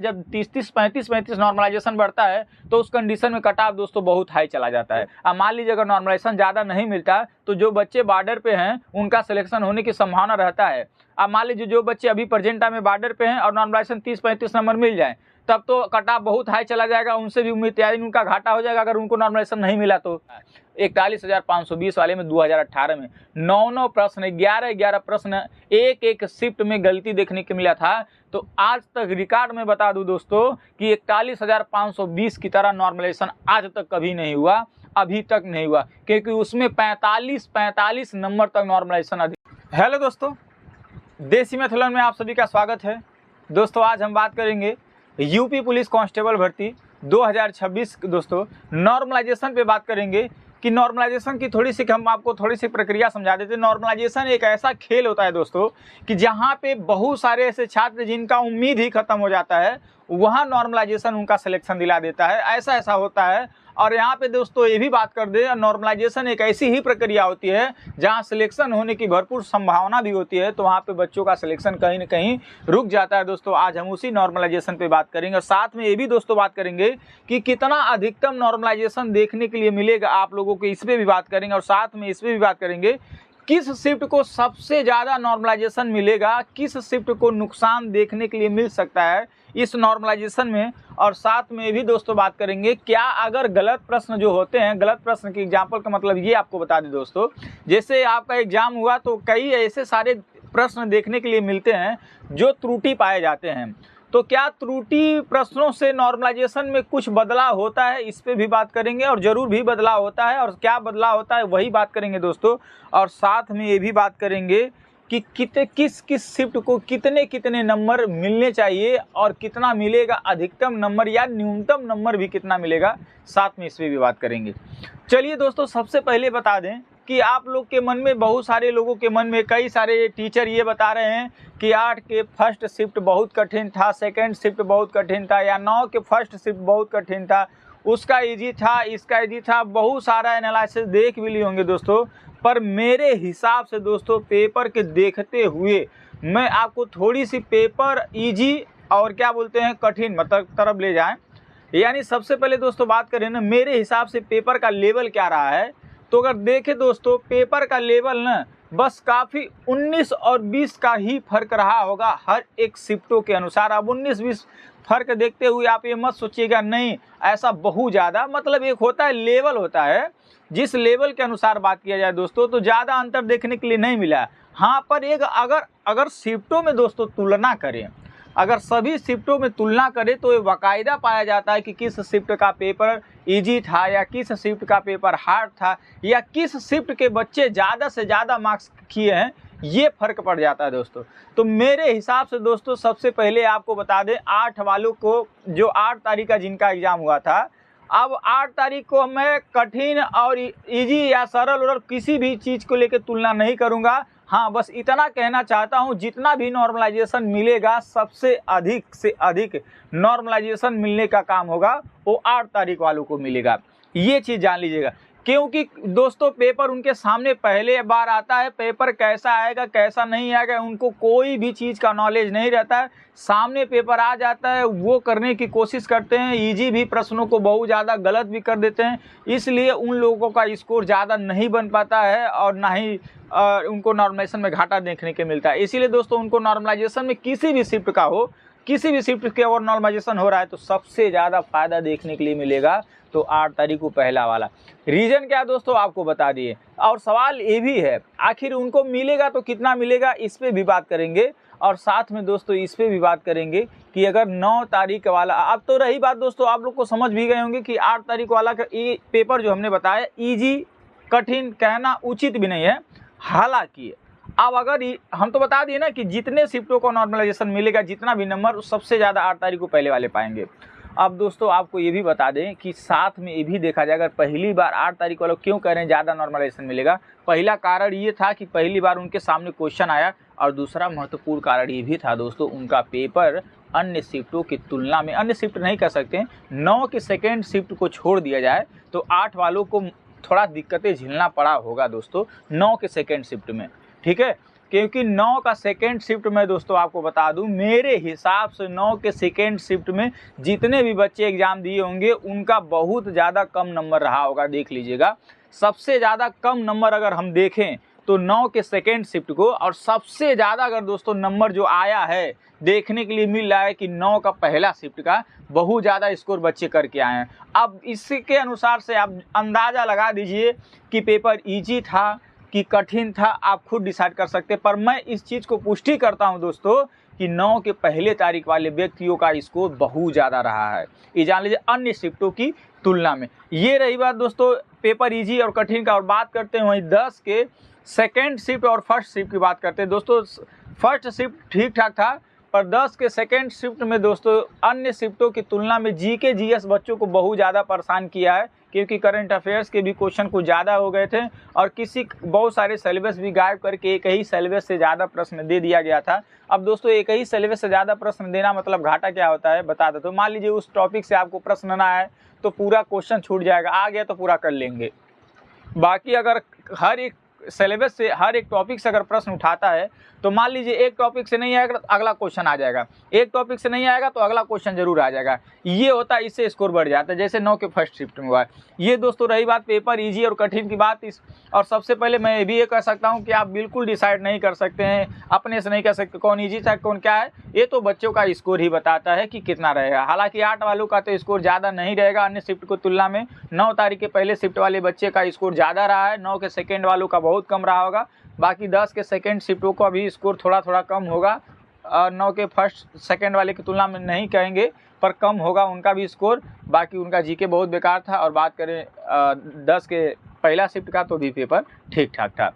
जब 30-30, 35-35 नॉर्मलाइजेशन बढ़ता है तो उस कंडीशन में कट ऑफ दोस्तों बहुत हाई चला जाता है। अब मान लीजिए अगर नॉर्मलाइजेशन ज़्यादा नहीं मिलता तो जो बच्चे बॉर्डर पे हैं उनका सिलेक्शन होने की संभावना रहता है। अब मान लीजिए जो बच्चे अभी प्रेजेंट टाइम में बॉर्डर पे हैं और नॉर्मलाइजेशन 30-35 नंबर मिल जाए तब तो कट ऑफ बहुत हाई चला जाएगा, उनसे भी उम्मीद यानी उनका घाटा हो जाएगा अगर उनको नॉर्मलाइजेशन नहीं मिला तो। 41,520 वाले में 2018 में 9 प्रश्न 11 प्रश्न एक शिफ्ट में गलती देखने को मिला था। तो आज तक रिकॉर्ड में बता दूं दोस्तों कि 41,520 की तरह नॉर्मलाइजेशन आज तक कभी नहीं हुआ, अभी तक नहीं हुआ, क्योंकि उसमें 45 नंबर तक नॉर्मलाइजेशन अधिक। हेलो दोस्तों, देसी मैथलन में आप सभी का स्वागत है। दोस्तों आज हम बात करेंगे यूपी पुलिस कांस्टेबल भर्ती 2026 दोस्तों नॉर्मलाइजेशन पे बात करेंगे कि नॉर्मलाइजेशन की थोड़ी सी हम आपको थोड़ी सी प्रक्रिया समझा देते हैं। नॉर्मलाइजेशन एक ऐसा खेल होता है दोस्तों कि जहाँ पे बहुत सारे ऐसे छात्र जिनका उम्मीद ही खत्म हो जाता है वहाँ नॉर्मलाइजेशन उनका सिलेक्शन दिला देता है, ऐसा होता है। और यहाँ पे दोस्तों ये भी बात कर दे, नॉर्मलाइजेशन एक ऐसी ही प्रक्रिया होती है जहाँ सिलेक्शन होने की भरपूर संभावना भी होती है, तो वहाँ पे बच्चों का सिलेक्शन कहीं न कहीं रुक जाता है। दोस्तों आज हम उसी नॉर्मलाइजेशन पे बात करेंगे और साथ में ये भी दोस्तों बात करेंगे कि कितना अधिकतम नॉर्मलाइजेशन देखने के लिए मिलेगा आप लोगों को, इस पर भी बात करेंगे। और साथ में इस पर भी बात करेंगे किस शिफ्ट को सबसे ज़्यादा नॉर्मलाइजेशन मिलेगा, किस शिफ्ट को नुकसान देखने के लिए मिल सकता है इस नॉर्मलाइजेशन में। और साथ में भी दोस्तों बात करेंगे क्या अगर गलत प्रश्न जो होते हैं, गलत प्रश्न की एग्जाम्पल का मतलब ये आपको बता दें दोस्तों, जैसे आपका एग्जाम हुआ तो कई ऐसे सारे प्रश्न देखने के लिए मिलते हैं जो त्रुटि पाए जाते हैं, तो क्या त्रुटि प्रश्नों से नॉर्मलाइजेशन में कुछ बदलाव होता है, इस पे भी बात करेंगे। और ज़रूर भी बदलाव होता है, और क्या बदलाव होता है वही बात करेंगे दोस्तों। और साथ में ये भी बात करेंगे कि किस शिफ्ट को कितने नंबर मिलने चाहिए और कितना मिलेगा अधिकतम नंबर या न्यूनतम नंबर भी कितना मिलेगा, साथ में इस पर भी बात करेंगे। चलिए दोस्तों सबसे पहले बता दें कि आप लोग के मन में, बहुत सारे लोगों के मन में, कई सारे टीचर ये बता रहे हैं कि 8 के फर्स्ट शिफ्ट बहुत कठिन था, सेकंड शिफ्ट बहुत कठिन था, या 9 के फर्स्ट शिफ्ट बहुत कठिन था, उसका इजी था, इसका इजी था। बहुत सारा एनालिसिस देख भी लिए होंगे दोस्तों, पर मेरे हिसाब से दोस्तों पेपर के देखते हुए मैं आपको थोड़ी सी पेपर इजी और क्या बोलते हैं कठिन मतलब तरफ ले जाएं। यानी सबसे पहले दोस्तों बात करें ना, मेरे हिसाब से पेपर का लेवल क्या रहा है, तो अगर देखें दोस्तों पेपर का लेवल ना बस काफ़ी 19 और 20 का ही फर्क रहा होगा हर एक शिफ्टों के अनुसार। अब 19-20 फर्क देखते हुए आप ये मत सोचिएगा नहीं ऐसा बहुत ज़्यादा, मतलब एक होता है लेवल होता है, जिस लेवल के अनुसार बात किया जाए दोस्तों तो ज़्यादा अंतर देखने के लिए नहीं मिला। हाँ पर एक अगर शिफ्टों में दोस्तों तुलना करें, अगर सभी शिफ्टों में तुलना करें तो ये बाकायदा पाया जाता है कि किस शिफ्ट का पेपर इजी था या किस शिफ्ट का पेपर हार्ड था या किस शिफ्ट के बच्चे ज़्यादा से ज़्यादा मार्क्स किए हैं, ये फर्क पड़ जाता है दोस्तों। तो मेरे हिसाब से दोस्तों सबसे पहले आपको बता दें 8 वालों को, जो 8 तारीख का जिनका एग्ज़ाम हुआ था, अब 8 तारीख को मैं कठिन और इजी या सरल और किसी भी चीज़ को लेकर तुलना नहीं करूँगा। हाँ बस इतना कहना चाहता हूँ जितना भी नॉर्मलाइजेशन मिलेगा सबसे अधिक से अधिक नॉर्मलाइजेशन मिलने का काम होगा वो 8 तारीख वालों को मिलेगा, ये चीज़ जान लीजिएगा। क्योंकि दोस्तों पेपर उनके सामने पहले बार आता है, पेपर कैसा आएगा कैसा नहीं आएगा उनको कोई भी चीज़ का नॉलेज नहीं रहता है, सामने पेपर आ जाता है वो करने की कोशिश करते हैं, इजी भी प्रश्नों को बहुत ज़्यादा गलत भी कर देते हैं, इसलिए उन लोगों का स्कोर ज़्यादा नहीं बन पाता है और ना ही उनको नॉर्मलाइजेशन में घाटा देखने के मिलता है। इसीलिए दोस्तों उनको नॉर्मलाइजेशन में किसी भी शिफ्ट का हो, किसी भी शिफ्ट के अगर नॉर्मलाइजेशन हो रहा है तो सबसे ज़्यादा फ़ायदा देखने के लिए मिलेगा तो 8 तारीख को पहला वाला। रीज़न क्या दोस्तों आपको बता दिए, और सवाल ये भी है आखिर उनको मिलेगा तो कितना मिलेगा, इस पे भी बात करेंगे। और साथ में दोस्तों इस पे भी बात करेंगे कि अगर 9 तारीख वाला, अब तो रही बात दोस्तों आप लोग को समझ भी गए होंगे कि 8 तारीख वाला का ये पेपर जो हमने बताया ईजी कठिन कहना उचित भी नहीं है। हालांकि अब अगर हम तो बता दिए ना कि जितने शिफ्टों को नॉर्मलाइजेशन मिलेगा जितना भी नंबर सबसे ज़्यादा 8 तारीख को पहले वाले पाएंगे। अब दोस्तों आपको ये भी बता दें कि साथ में ये भी देखा जाए अगर पहली बार 8 तारीख वालों क्यों कह रहे हैं ज़्यादा नॉर्मलाइजेशन मिलेगा, पहला कारण ये था कि पहली बार उनके सामने क्वेश्चन आया, और दूसरा महत्वपूर्ण कारण ये भी था दोस्तों उनका पेपर अन्य शिफ्टों की तुलना में, अन्य शिफ्ट नहीं कर सकते, 9 के सेकेंड शिफ्ट को छोड़ दिया जाए तो 8 वालों को थोड़ा दिक्कतें झेलना पड़ा होगा दोस्तों 9 के सेकेंड शिफ्ट में, ठीक है। क्योंकि 9 का सेकेंड शिफ्ट में दोस्तों आपको बता दूं, मेरे हिसाब से 9 के सेकेंड शिफ्ट में जितने भी बच्चे एग्जाम दिए होंगे उनका बहुत ज़्यादा कम नंबर रहा होगा। देख लीजिएगा, सबसे ज़्यादा कम नंबर अगर हम देखें तो 9 के सेकेंड शिफ्ट को, और सबसे ज़्यादा अगर दोस्तों नंबर जो आया है देखने के लिए मिल रहा है कि 9 का पहला शिफ्ट का बहुत ज़्यादा स्कोर बच्चे करके आए हैं। अब इसके अनुसार से आप अंदाज़ा लगा दीजिए कि पेपर ईजी था कि कठिन था, आप खुद डिसाइड कर सकते हैं। पर मैं इस चीज़ को पुष्टि करता हूं दोस्तों कि 9 के पहले तारीख वाले व्यक्तियों का स्कोर बहुत ज़्यादा रहा है, ये जान लीजिए अन्य शिफ्टों की तुलना में। ये रही बात दोस्तों पेपर ईजी और कठिन का। और बात करते हैं वहीं 10 के सेकेंड शिफ्ट और फर्स्ट शिफ्ट की बात करते हैं दोस्तों। फर्स्ट शिफ्ट ठीक ठाक था, पर 10 के सेकेंड शिफ्ट में दोस्तों अन्य शिफ्टों की तुलना में जीके जीएस बच्चों को बहुत ज़्यादा परेशान किया है, क्योंकि करंट अफेयर्स के भी क्वेश्चन कुछ ज़्यादा हो गए थे और बहुत सारे सिलेबस भी गायब करके एक ही सिलेबस से ज़्यादा प्रश्न दे दिया गया था। अब दोस्तों एक ही सिलेबस से ज़्यादा प्रश्न देना मतलब घाटा क्या होता है बता दो। तो मान लीजिए उस टॉपिक से आपको प्रश्न ना आए तो पूरा क्वेश्चन छूट जाएगा, आ गया तो पूरा कर लेंगे। बाकी अगर हर एक सिलेबस से हर एक टॉपिक से अगर प्रश्न उठाता है तो मान लीजिए एक टॉपिक से नहीं आएगा तो अगला क्वेश्चन आ जाएगा, एक टॉपिक से नहीं आएगा तो अगला क्वेश्चन जरूर आ जाएगा। ये होता है, इससे स्कोर बढ़ जाता है, जैसे 9 के फर्स्ट शिफ्ट में हुआ है। ये दोस्तों रही बात पेपर इजी और कठिन की बात। और सबसे पहले मैं भी ये कह सकता हूँ कि आप बिल्कुल डिसाइड नहीं कर सकते हैं, अपने से नहीं कह सकते कौन ईजी था कौन क्या है। ये तो बच्चों का स्कोर ही बताता है कि कितना रहेगा। हालांकि 8 वालों का तो स्कोर ज़्यादा नहीं रहेगा अन्य शिफ्ट की तुलना में। 9 तारीख के पहले शिफ्ट वाले बच्चे का स्कोर ज़्यादा रहा है, 9 के सेकेंड वालों का बहुत कम रहा होगा। बाकी 10 के सेकेंड शिफ्टों का भी स्कोर थोड़ा थोड़ा कम होगा, 9 के फर्स्ट सेकेंड वाले की तुलना में नहीं कहेंगे पर कम होगा उनका भी स्कोर। बाकी उनका जीके बहुत बेकार था। और बात करें 10 के पहला शिफ्ट का तो भी पेपर ठीक ठाक था।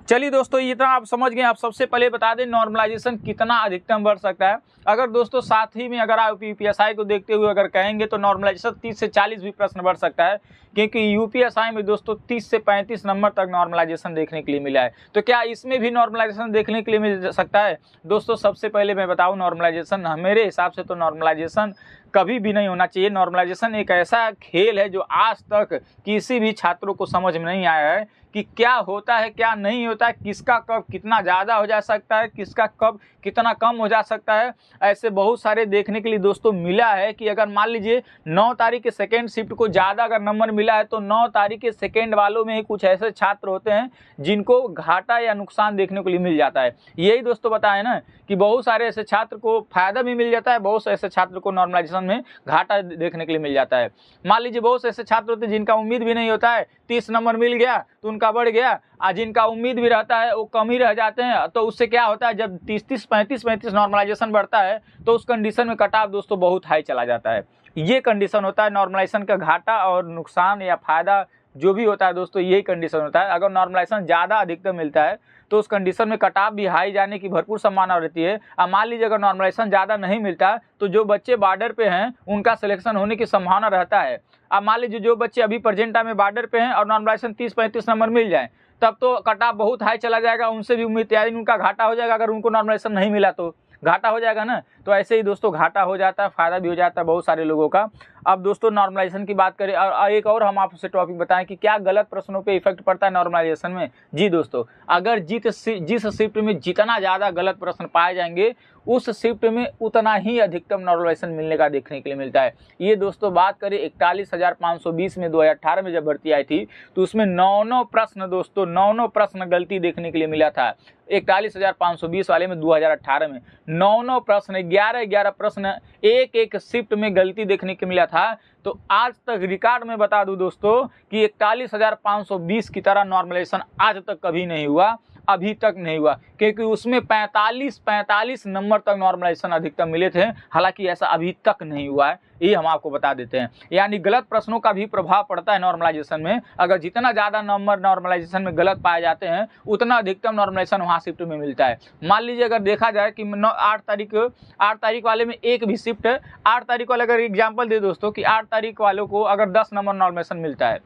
चलिए दोस्तों इतना आप समझ गए। आप सबसे पहले बता दें नॉर्मलाइजेशन कितना अधिकतम बढ़ सकता है। अगर दोस्तों साथ ही में अगर आप यूपीएसआई को देखते हुए अगर कहेंगे तो नॉर्मलाइजेशन 30 से 40 भी प्रश्न बढ़ सकता है, क्योंकि यूपीएसआई में दोस्तों 30 से 35 नंबर तक नॉर्मलाइजेशन देखने के लिए मिला है। तो क्या इसमें भी नॉर्मलाइजेशन देखने के लिए मिल सकता है? दोस्तों सबसे पहले मैं बताऊं नॉर्मलाइजेशन मेरे हिसाब से तो नॉर्मलाइजेशन कभी भी नहीं होना चाहिए। नॉर्मलाइजेशन एक ऐसा खेल है जो आज तक किसी भी छात्रों को समझ में नहीं आया है कि क्या होता है क्या नहीं होता है, किसका कब कितना ज़्यादा हो जा सकता है, किसका कब कितना कम हो जा सकता है। ऐसे बहुत सारे देखने के लिए दोस्तों मिला है कि अगर मान लीजिए 9 तारीख के सेकेंड शिफ्ट को ज़्यादा अगर नंबर मिला है तो 9 तारीख के सेकेंड वालों में ही कुछ ऐसे छात्र होते हैं जिनको घाटा या नुकसान देखने को लिए मिल जाता है। यही दोस्तों बताए ना कि बहुत सारे ऐसे छात्र को फायदा भी मिल जाता है, बहुत से ऐसे छात्र को नॉर्मलाइजेशन में घाटा देखने के लिए मिल जाता है। मान लीजिए बहुत से ऐसे छात्र होते हैं जिनका उम्मीद भी नहीं होता है, 30 नंबर मिल गया तो उनका बढ़ गया, और जिनका उम्मीद भी रहता है वो कम ही रह जाते हैं। तो उससे क्या होता है, जब 30-30 35-35 नॉर्मलाइजेशन बढ़ता है तो उस कंडीशन में कट ऑफ दोस्तों बहुत हाई चला जाता है। ये कंडीशन होता है नॉर्मलाइजेशन का घाटा और नुकसान या फायदा जो भी होता है दोस्तों, यही कंडीशन होता है। अगर नॉर्मलाइजेशन ज़्यादा अधिकतम मिलता है तो उस कंडीशन में कट ऑफ भी हाई जाने की भरपूर संभावना रहती है। अब मान लीजिए अगर नॉर्मलाइजेशन ज़्यादा नहीं मिलता तो जो बच्चे बॉर्डर पे हैं उनका सिलेक्शन होने की संभावना रहता है। अब मान लीजिए जो बच्चे अभी प्रेजेंट टाइम में बॉर्डर पे हैं और नॉर्मलाइजेशन 30-35 नंबर मिल जाए तब तो कट ऑफ बहुत हाई चला जाएगा, उनसे भी उम्मीद तैयारी उनका घाटा हो जाएगा। अगर उनको नॉर्मलाइजेशन नहीं मिला तो घाटा हो जाएगा ना। तो ऐसे ही दोस्तों घाटा हो जाता है, फायदा भी हो जाता है बहुत सारे लोगों का। अब दोस्तों नॉर्मलाइजेशन की बात करें और एक और हम आपसे टॉपिक बताएं कि क्या गलत प्रश्नों पे इफेक्ट पड़ता है नॉर्मलाइजेशन में। जी दोस्तों, अगर जिस शिफ्ट में जितना ज़्यादा गलत प्रश्न पाए जाएंगे उस शिफ्ट में उतना ही अधिकतम नॉर्मलाइजेशन मिलने का देखने के लिए मिलता है। ये दोस्तों बात करें 41,520 में 2018 में जब भर्ती आई थी तो उसमें 9 प्रश्न दोस्तों 9 प्रश्न गलती देखने के लिए मिला था। 41,520 वाले में 2018 में 9 प्रश्न 11 प्रश्न एक शिफ्ट में गलती देखने को मिला था। तो आज तक रिकॉर्ड में बता दूं दोस्तों कि 41,520 की तरह नॉर्मलाइजेशन आज तक कभी नहीं हुआ, अभी तक नहीं हुआ, क्योंकि उसमें 45 नंबर तक नॉर्मलाइजेशन अधिकतम मिले थे। हालांकि ऐसा अभी तक नहीं हुआ है, ये हम आपको बता देते हैं। यानी गलत प्रश्नों का भी प्रभाव पड़ता है नॉर्मलाइजेशन में। अगर जितना ज़्यादा नंबर नॉर्मलाइजेशन में गलत पाए जाते हैं उतना अधिकतम नॉर्मलाइजेशन वहाँ शिफ्ट में मिलता है। मान लीजिए अगर देखा जाए कि 8 तारीख वाले में एक भी शिफ्ट 8 तारीख वाले अगर एग्जाम्पल दे दोस्तों कि 8 तारीख वालों को अगर 10 नंबर नॉर्मलाइजेशन मिलता है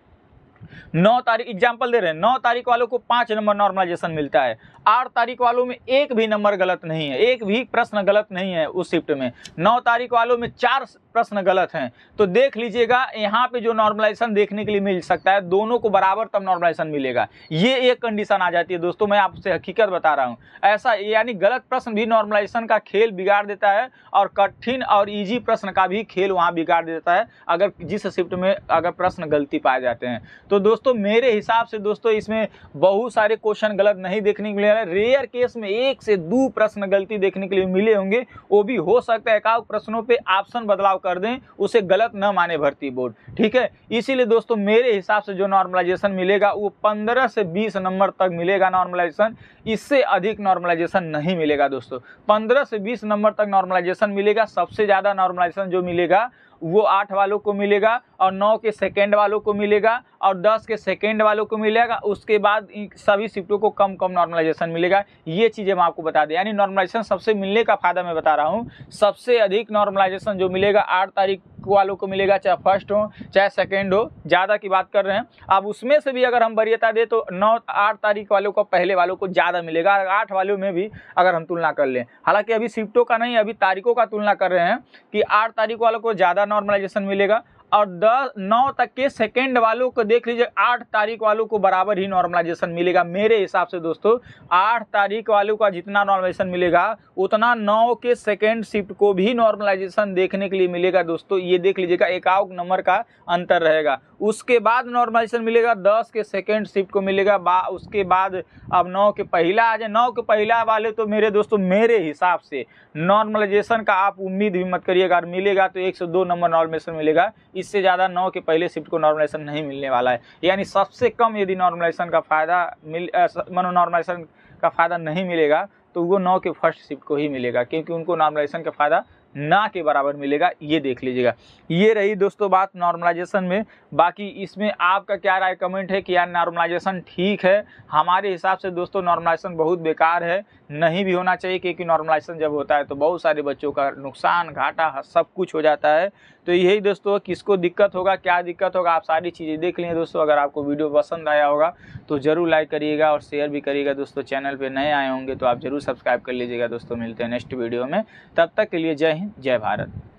9 तारीख एग्जाम्पल दे रहे हैं, 9 तारीख वालों को 5 नंबर नॉर्मलाइजेशन मिलता है। 8 तारीख वालों में एक भी नंबर गलत नहीं है, एक भी प्रश्न गलत नहीं है उस शिफ्ट में। 9 तारीख वालों में 4 प्रश्न गलत हैं। तो देख लीजिएगा यहाँ पे जो नॉर्मलाइजेशन देखने के लिए मिल सकता है, दोनों को बराबर तब नॉर्मलाइजेशन मिलेगा। ये एक कंडीशन आ जाती है दोस्तों, मैं आपसे हकीकत बता रहा हूँ। ऐसा यानी गलत प्रश्न भी नॉर्मलाइजेशन का खेल बिगाड़ देता है और कठिन और ईजी प्रश्न का भी खेल वहाँ बिगाड़ देता है, अगर जिस शिफ्ट में अगर प्रश्न गलती पाए जाते हैं। तो दोस्तों मेरे हिसाब से दोस्तों इसमें बहुत सारे क्वेश्चन गलत नहीं देखने को मिले, रेयर केस में 1 से 2 प्रश्न गलती देखने के लिए मिले होंगे। वो भी हो सकता है एकाध प्रश्नों पे ऑप्शन बदलाव कर दें, उसे गलत न माने भर्ती बोर्ड, ठीक है। इसीलिए दोस्तों मेरे हिसाब से जो नॉर्मलाइजेशन मिलेगा वो 15 से 20 नंबर तक मिलेगा नॉर्मलाइजेशन, इससे अधिक नॉर्मलाइजेशन नहीं मिलेगा दोस्तों। 15 से 20 नंबर तक नॉर्मलाइजेशन मिलेगा। सबसे ज़्यादा नॉर्मलाइजेशन जो मिलेगा वो 8 वालों को मिलेगा और 9 के सेकंड वालों को मिलेगा और 10 के सेकंड वालों को मिलेगा। उसके बाद सभी शिफ्टों को कम कम नॉर्मलाइजेशन मिलेगा। ये चीज़ें मैं आपको बता दें, यानी नॉर्मलाइजेशन सबसे मिलने का फ़ायदा मैं बता रहा हूँ। सबसे अधिक नॉर्मलाइजेशन जो मिलेगा 8 तारीख वालों को मिलेगा, चाहे फर्स्ट हो चाहे सेकेंड हो, ज़्यादा की बात कर रहे हैं। अब उसमें से भी अगर हम वरीयता दें तो 8 तारीख वालों को पहले वालों को ज़्यादा मिलेगा, 8 वालों में भी अगर हम तुलना कर लें। हालांकि अभी शिफ्टों का नहीं, अभी तारीखों का तुलना कर रहे हैं कि 8 तारीख वालों को ज़्यादा नॉर्मलाइजेशन मिलेगा और 9 तक के सेकंड वालों को देख लीजिए 8 तारीख वालों को बराबर ही नॉर्मलाइजेशन मिलेगा। मेरे हिसाब से दोस्तों 8 तारीख वालों का जितना नॉर्मलाइजेशन मिलेगा उतना 9 के सेकंड शिफ्ट को भी नॉर्मलाइजेशन देखने के लिए मिलेगा दोस्तों। ये देख लीजिएगा, एकाउंट नंबर का अंतर रहेगा। उसके बाद नॉर्मलाइजेशन मिलेगा 10 के सेकंड शिफ्ट को मिलेगा। उसके बाद अब 9 के पहला आ जाए, 9 के पहला वाले तो मेरे दोस्तों मेरे हिसाब से नॉर्मलाइजेशन का आप उम्मीद भी मत करिएगा, अगर मिलेगा तो 1 से 2 नंबर नॉर्मलाइजेशन मिलेगा। इससे ज़्यादा 9 के पहले शिफ्ट को नॉर्मलाइजेशन नहीं मिलने वाला है। यानी सबसे कम यदि नॉर्मलाइजेशन का फ़ायदा नॉर्मलाइजेशन का फ़ायदा नहीं मिलेगा तो वो 9 के फर्स्ट शिफ्ट को ही मिलेगा, क्योंकि उनको नॉर्मलाइजेशन का फ़ायदा ना के बराबर मिलेगा। ये देख लीजिएगा। ये रही दोस्तों बात नॉर्मलाइजेशन में। बाकी इसमें आपका क्या राय कमेंट है कि यार नॉर्मलाइजेशन ठीक है? हमारे हिसाब से दोस्तों नॉर्मलाइजेशन बहुत बेकार है, नहीं भी होना चाहिए, क्योंकि नॉर्मलाइजेशन जब होता है तो बहुत सारे बच्चों का नुकसान घाटा सब कुछ हो जाता है। तो यही दोस्तों, किसको दिक्कत होगा क्या दिक्कत होगा आप सारी चीज़ें देख लें दोस्तों। अगर आपको वीडियो पसंद आया होगा तो ज़रूर लाइक करिएगा और शेयर भी करिएगा दोस्तों। चैनल पे नए आए होंगे तो आप ज़रूर सब्सक्राइब कर लीजिएगा दोस्तों। मिलते हैं नेक्स्ट वीडियो में, तब तक के लिए जय हिंद जय भारत।